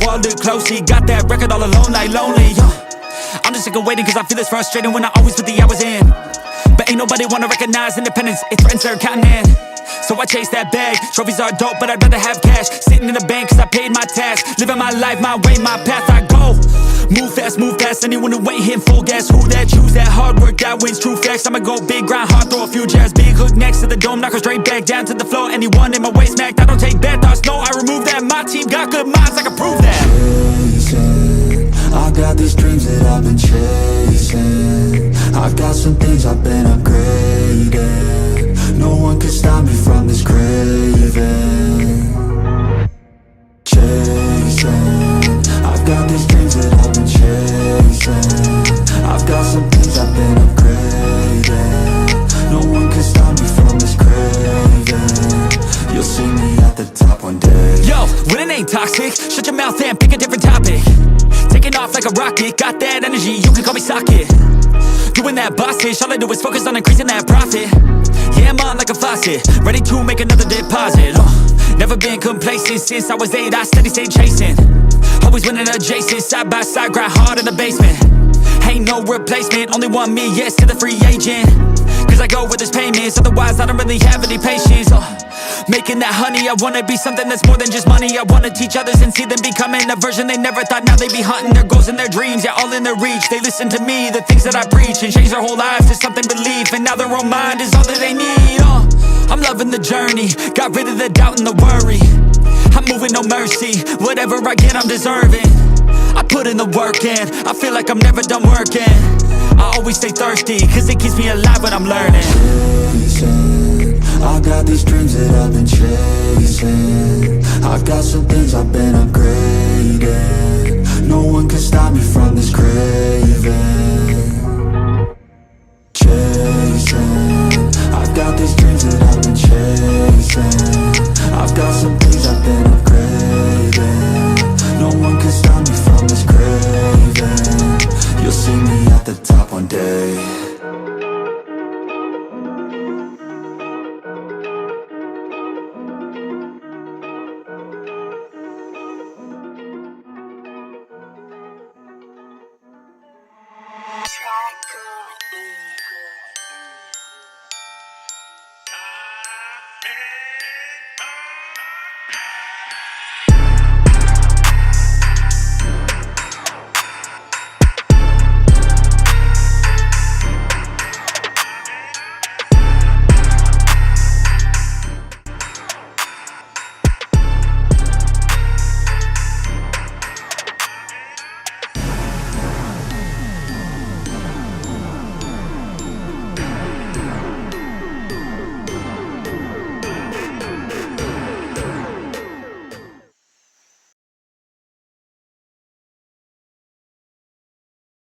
wall, look closely. Got that record all alone like lonely, I'm just sick of waiting cause I feel it's frustrating when I always put the hours in. But ain't nobody wanna recognize independence, it threatens their continent. So I chase that bag, trophies are dope but I'd rather have cash. Sitting in the bank cause I paid my tax. Living my life, my way, my path, I go. Move fast, anyone who ain't hitting full gas. Who that, choose that, hard work, that wins, true facts. I'ma go big, grind hard, throw a few jabs. Big hook next to the dome, knock her straight back down to the floor. Anyone in my way smacked, I don't take bad thoughts, no, I remove that. My team got good minds, I can prove that. Chasing, I got these dreams that I've been chasing. I've got some things I've been upgrading. No one can stop me from this craving. Chasing, I've got these dreams that I've been chasing. I've got some things I've been upgrading. No one can stop me from this craving. You'll see me at the top one day. Yo, winning ain't toxic, shut your mouth and pick a different topic. Taking off like a rocket, got that energy, you can call me socket. Doing that boss-ish, all I do is focus on increasing that profit. Yeah, I'm on like a faucet, ready to make another deposit. Never been complacent, since I was 8, I steady stay chasing. Always winning adjacent, side by side, grind hard in the basement. Ain't no replacement, only one me, yes to the free agent. Cause I go where there's payments, otherwise I don't really have any patience. Making that honey, I wanna be something that's more than just money. I wanna teach others and see them becoming a version they never thought. Now they be hunting their goals and their dreams, yeah, all in their reach. They listen to me, the things that I preach, and change their whole lives to something belief. And now their own mind is all that they need. I'm loving the journey, got rid of the doubt and the worry. I'm moving no mercy, whatever I get I'm deserving. I put in the work in, I feel like I'm never done working. I always stay thirsty, cause it keeps me alive when I'm learning. Chasing, I got these dreams that I've been chasing. I've got some things I've been upgrading. No one can stop me from this craving. Chasing, I've got these dreams that I've been chasing. I've got some things I've been upgrading. No one can stop me from this craving. You'll see me at the top one day.